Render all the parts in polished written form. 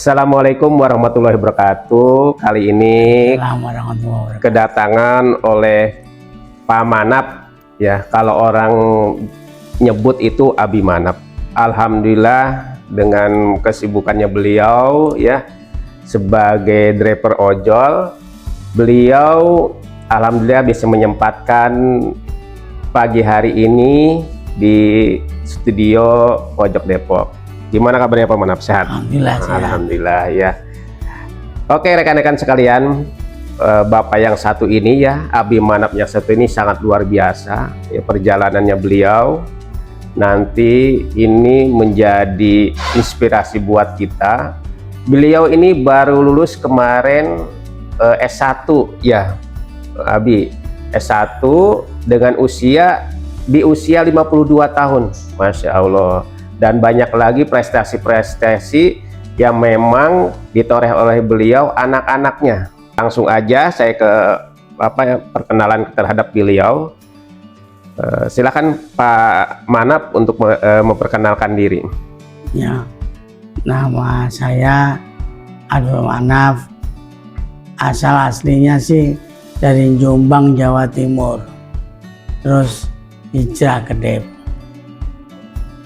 Assalamualaikum warahmatullahi wabarakatuh. Kali ini kedatangan oleh Pak Manap ya. Kalau orang nyebut itu Abi Manap. Alhamdulillah dengan kesibukannya beliau ya sebagai driver ojol, beliau alhamdulillah bisa menyempatkan pagi hari ini di studio Pojok Depok. Gimana kabarnya Pak Manap? Sehat? Alhamdulillah, sehat. Alhamdulillah ya. Oke rekan-rekan sekalian, Bapak yang satu ini ya, Abi Manap yang satu ini sangat luar biasa ya, perjalanannya beliau. Nanti ini menjadi inspirasi buat kita. Beliau ini baru lulus kemarin S1 ya, Abi. S1 dengan usia 52 tahun, Masya Allah. Dan banyak lagi prestasi-prestasi yang memang ditoreh oleh beliau anak-anaknya. Langsung aja saya ke perkenalan terhadap beliau. Silakan Pak Manap untuk memperkenalkan diri. Ya, nama saya Abi Manap. Asal aslinya sih dari Jombang, Jawa Timur. Terus hijrah ke Depok.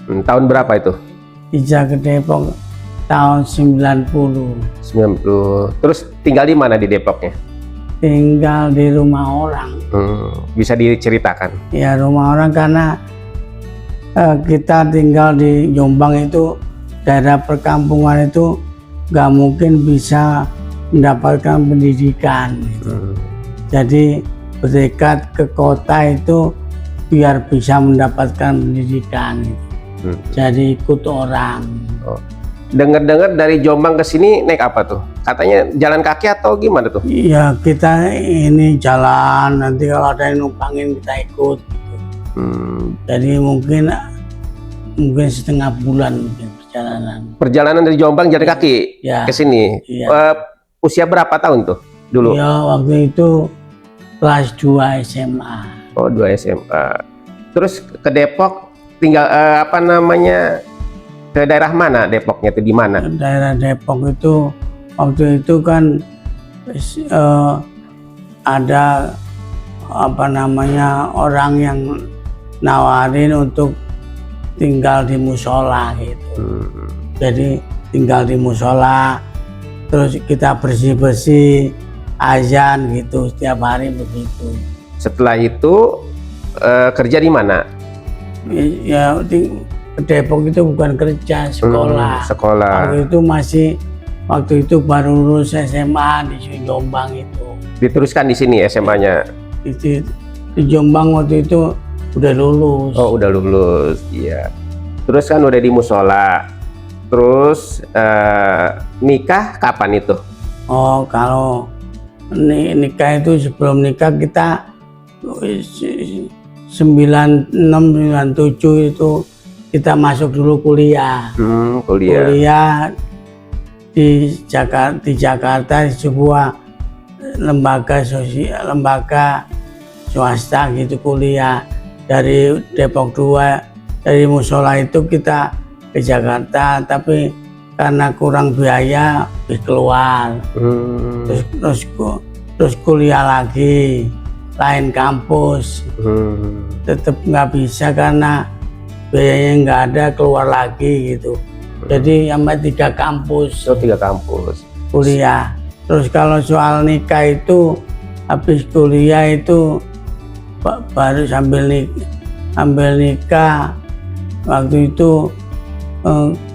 Tahun berapa itu? Hijrah ke Depok tahun 90. Terus tinggal di mana di Depoknya? Tinggal di rumah orang. Bisa diceritakan? Ya rumah orang karena kita tinggal di Jombang itu daerah perkampungan itu nggak mungkin bisa mendapatkan pendidikan. Jadi berdekat ke kota itu biar bisa mendapatkan pendidikan. Jadi ikut orang. Dengar-dengar dari Jombang ke sini naik apa tuh? Katanya jalan kaki atau gimana tuh? Iya kita ini jalan, nanti kalau ada yang numpangin kita ikut. Jadi mungkin setengah bulan mungkin perjalanan. Perjalanan dari Jombang jalan kaki ya, ke sini. Ya. Usia berapa tahun tuh dulu? Ya waktu itu kelas 2 SMA. Oh 2 SMA. Terus ke Depok tinggal ke daerah mana Depoknya itu di mana? Daerah Depok itu waktu itu kan ada orang yang nawarin untuk tinggal di musola gitu. Jadi tinggal di musola, terus kita bersih-bersih, azan gitu setiap hari begitu. Setelah itu kerja di mana? Ya di Depok itu bukan kerja, sekolah. Sekolah. Waktu itu baru lulus SMA di Jombang itu. Diteruskan di sini SMA-nya? Di Jombang waktu itu udah lulus. Oh udah lulus, iya. Terus kan udah di musola. Terus nikah kapan itu? Oh kalau nikah itu sebelum nikah kita 96, 97 itu kita masuk dulu kuliah. Kuliah di Jakarta di sebuah lembaga swasta gitu kuliah. Dari Depok 2 dari musola itu kita ke Jakarta, tapi karena kurang biaya keluar. Terus kuliah lagi lain kampus. Tetap nggak bisa karena biayanya nggak ada, keluar lagi gitu. Jadi sampai 3 kampus. 3 kampus kuliah. Terus kalau soal nikah itu habis kuliah itu baru sambil nikah waktu itu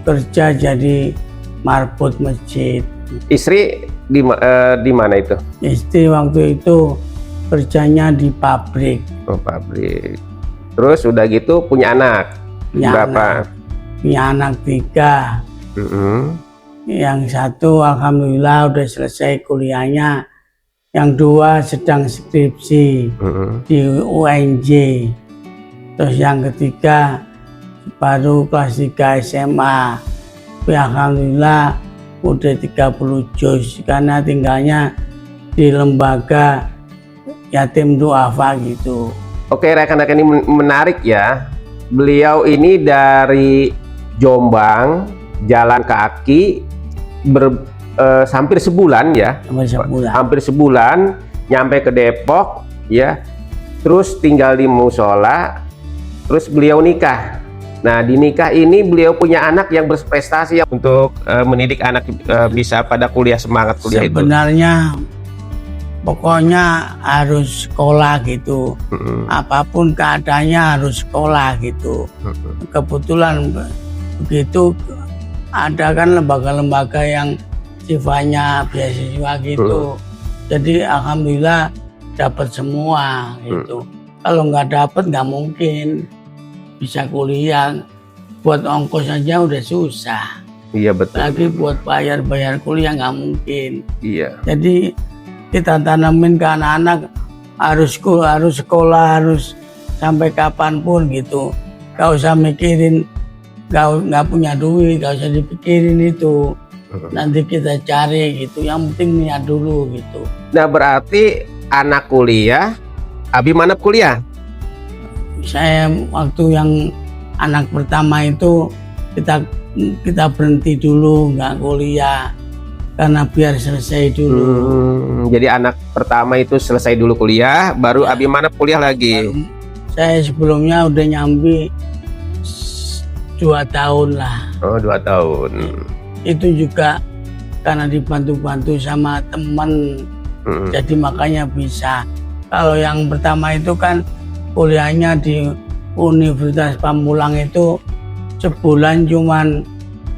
kerja jadi marbot masjid. Istri di mana itu? Istri waktu itu kerjanya di pabrik. Oh pabrik. Terus udah gitu punya anak? Berapa? Punya anak 3. Yang satu alhamdulillah udah selesai kuliahnya. Yang 2 sedang skripsi di UNJ. Terus yang ketiga baru kelas 3 SMA. Tapi alhamdulillah udah 30 juz karena tinggalnya di lembaga yatim duafa gitu. Oke rekan-rekan ini menarik ya. Beliau ini dari Jombang jalan kaki hampir sebulan ya, hampir sebulan nyampe ke Depok ya, terus tinggal di musola, terus beliau nikah. Nah, di nikah ini beliau punya anak yang berprestasi ya, untuk mendidik anak bisa pada kuliah, semangat kuliah. Sebenarnya pokoknya harus sekolah gitu, apapun keadaannya harus sekolah gitu. Kebetulan begitu, ada kan lembaga-lembaga yang sifatnya beasiswa gitu, jadi alhamdulillah dapat semua gitu. Kalau nggak dapat nggak mungkin bisa kuliah, buat ongkos saja udah susah. Iya betul. Lagi buat bayar kuliah nggak mungkin. Iya. Jadi kita tanamin ke anak-anak harus sekolah, harus sampai kapanpun gitu. Gak usah mikirin nggak punya duit, gak usah dipikirin itu. Nanti kita cari gitu. Yang penting niat dulu gitu. Nah, berarti anak kuliah, Abi Manap kuliah? Saya waktu yang anak pertama itu kita berhenti dulu, nggak kuliah karena biar selesai dulu. Jadi anak pertama itu selesai dulu kuliah, baru Abi Manap kuliah lagi. Saya sebelumnya udah nyambi 2 tahun lah. Oh, 2 tahun. Itu juga karena dibantu-bantu sama teman, jadi makanya bisa. Kalau yang pertama itu kan kuliahnya di Universitas Pamulang itu sebulan cuman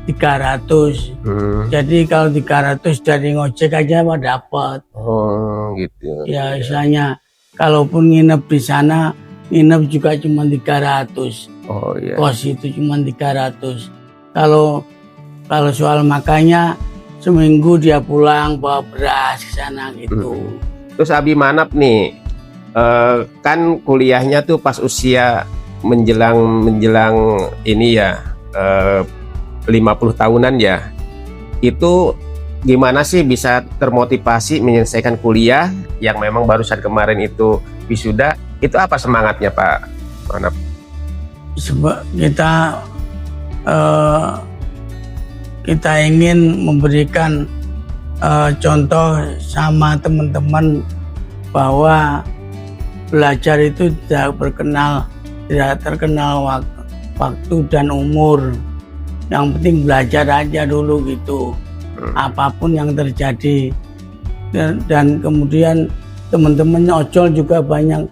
300. Jadi kalau 300 dari ngojek aja mah dapat. Oh gitu. Ya istilahnya kalaupun nginep di sana, nginep juga cuma 300. Oh iya. Kos itu cuma 300. Kalau soal makannya seminggu dia pulang bawa beras ke sana gitu. Terus Abi Manap nih, kan kuliahnya tuh pas usia menjelang ini ya, 50 tahunan ya. Itu gimana sih bisa termotivasi menyelesaikan kuliah yang memang barusan kemarin itu wisuda? Itu apa semangatnya Pak Manap? Kita ingin memberikan contoh sama teman-teman bahwa belajar itu tidak terkenal waktu dan umur. Yang penting belajar aja dulu gitu, apapun yang terjadi. Dan kemudian teman-teman ojol juga banyak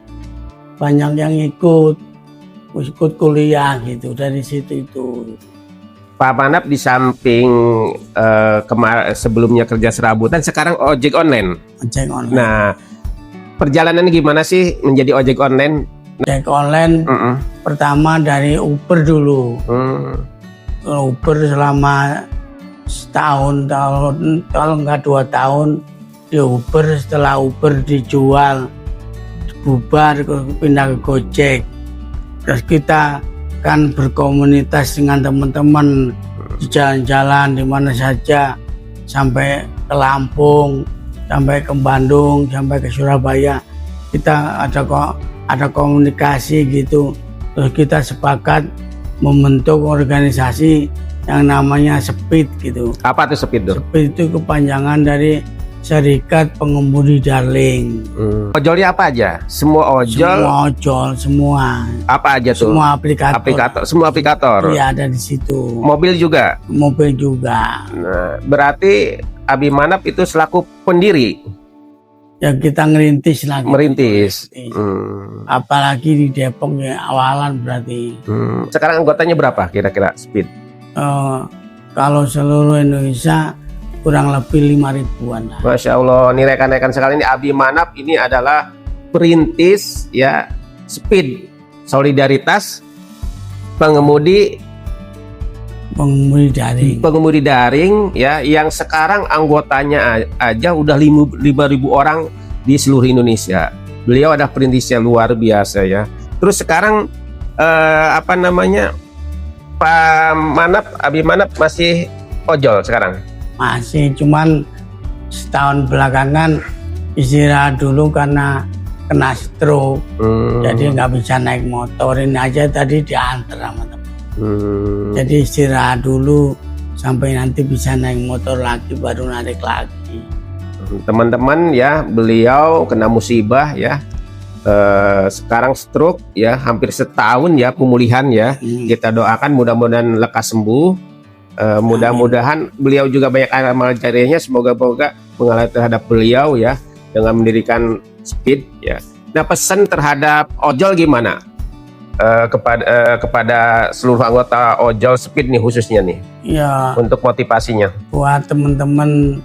yang ikut kuliah gitu dari situ itu. Pak Manap di samping sebelumnya kerja serabutan, sekarang ojek online. Ojek online. Nah, perjalanannya gimana sih menjadi ojek online? Ojek online pertama dari Uber dulu. Uber selama setahun, kalau nggak 2 tahun di Uber. Setelah Uber dijual, bubar, pindah ke Gojek. Terus kita kan berkomunitas dengan teman-teman di jalan-jalan di mana saja, sampai ke Lampung, sampai ke Bandung, sampai ke Surabaya. Kita ada komunikasi gitu. Terus kita sepakat membentuk organisasi yang namanya SPID gitu. Apa tuh SPID? SPID itu kepanjangan dari Serikat Pengemudi Darling. Ojolnya apa aja? Semua ojol? Semua ojol, semua. Apa aja tuh? Semua aplikator. Semua aplikator? Iya, ada di situ. Mobil juga? Mobil juga. Nah, berarti Abi Manap itu selaku pendiri? Ya kita ngerintis lagi. Merintis. Apalagi di Depok ya, awalan berarti. Sekarang anggotanya berapa kira-kira SPID? Kalau seluruh Indonesia kurang lebih 5.000-an lah. Masya Allah, nih rekan-rekan sekalian, ini Abi Manap ini adalah perintis ya SPID, Solidaritas Pengemudi Daring ya, yang sekarang anggotanya aja udah 5.000 orang di seluruh Indonesia. Beliau ada perintisnya luar biasa ya. Terus sekarang Pak Manap, Abi Manap masih ojol sekarang? Masih, cuman setahun belakangan istirahat dulu karena kena stroke. Jadi nggak bisa naik motor. Ini aja tadi diantar sama teman. Jadi istirahat dulu sampai nanti bisa naik motor lagi, baru narik lagi. Teman-teman ya, beliau kena musibah ya, sekarang stroke ya, hampir setahun ya pemulihan ya. Kita doakan mudah-mudahan lekas sembuh, mudah-mudahan beliau juga banyak amal jariahnya, semoga mengalir terhadap beliau ya, dengan mendirikan Speed ya. Nah, pesan terhadap ojol gimana kepada seluruh anggota ojol Speed nih khususnya nih Ya, untuk motivasinya buat teman-teman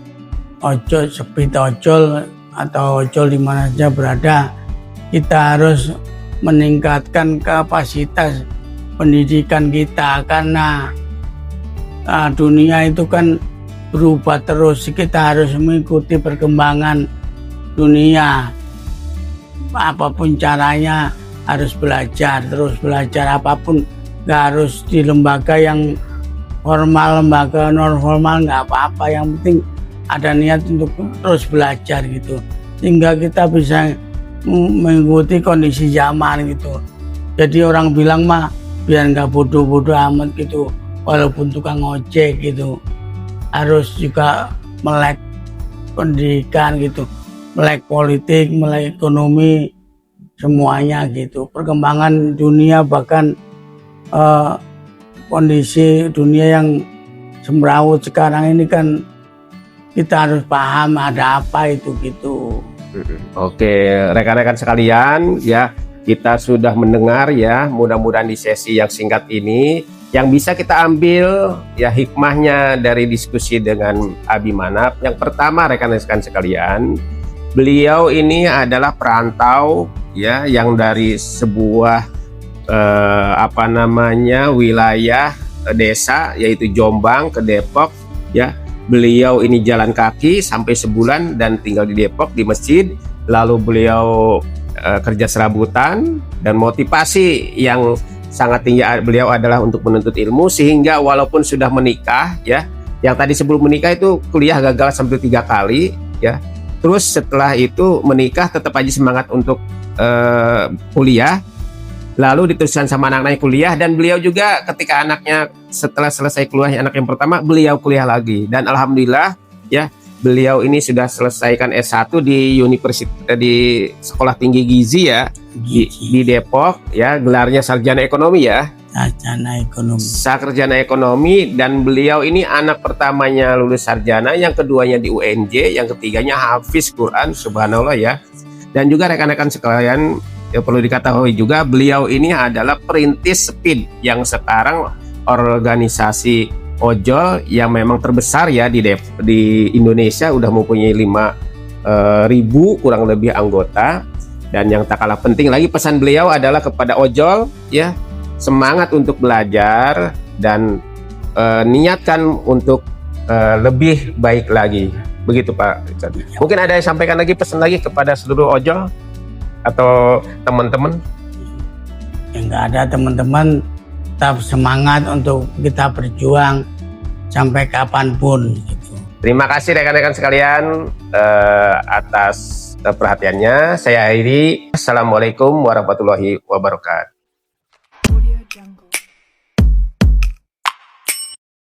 ojol, Speed ojol atau ojol di mana saja berada, kita harus meningkatkan kapasitas pendidikan kita, karena dunia itu kan berubah terus. Kita harus mengikuti perkembangan dunia, apapun caranya harus belajar, terus belajar. Apapun, nggak harus di lembaga yang formal, lembaga non formal nggak apa-apa, yang penting ada niat untuk terus belajar gitu, sehingga kita bisa mengikuti kondisi zaman gitu. Jadi orang bilang mah biar nggak bodoh-bodoh amat gitu, walaupun tukang ojek gitu, harus juga melek pendidikan gitu, melek politik, melek ekonomi, semuanya gitu. Perkembangan dunia, bahkan kondisi dunia yang semrawut sekarang ini kan kita harus paham ada apa itu gitu. Oke, rekan-rekan sekalian ya, kita sudah mendengar ya, mudah-mudahan di sesi yang singkat ini yang bisa kita ambil ya hikmahnya dari diskusi dengan Abi Manap. Yang pertama, rekan-rekan sekalian, beliau ini adalah perantau ya, yang dari sebuah wilayah desa yaitu Jombang ke Depok ya. Beliau ini jalan kaki sampai sebulan dan tinggal di Depok di masjid. Lalu beliau kerja serabutan, dan motivasi yang sangat tinggi beliau adalah untuk menuntut ilmu, sehingga walaupun sudah menikah ya, yang tadi sebelum menikah itu kuliah gagal sampai 3 kali ya. Terus setelah itu menikah tetap aja semangat untuk kuliah. Lalu diteruskan sama anak-anaknya kuliah, dan beliau juga ketika anaknya setelah selesai kuliah anak yang pertama, beliau kuliah lagi, dan alhamdulillah ya, beliau ini sudah selesaikan S1 di di Sekolah Tinggi Gizi ya, di Depok ya, gelarnya sarjana ekonomi ya. Sarjana ekonomi, dan beliau ini anak pertamanya lulus sarjana, yang keduanya di UNJ, yang ketiganya hafiz Quran, subhanallah ya. Dan juga rekan-rekan sekalian, ya perlu diketahui juga beliau ini adalah perintis Speed, yang sekarang organisasi ojol yang memang terbesar ya di Indonesia, udah mempunyai 5.000 kurang lebih anggota. Dan yang tak kalah penting lagi, pesan beliau adalah kepada ojol ya, semangat untuk belajar dan niatkan untuk lebih baik lagi. Begitu Pak Richard. Mungkin ada yang sampaikan lagi, pesan lagi kepada seluruh ojol atau teman-teman? Yang nggak ada, teman-teman tetap semangat untuk kita berjuang sampai kapanpun gitu. Terima kasih rekan-rekan sekalian atas perhatiannya. Saya akhiri. Assalamualaikum warahmatullahi wabarakatuh.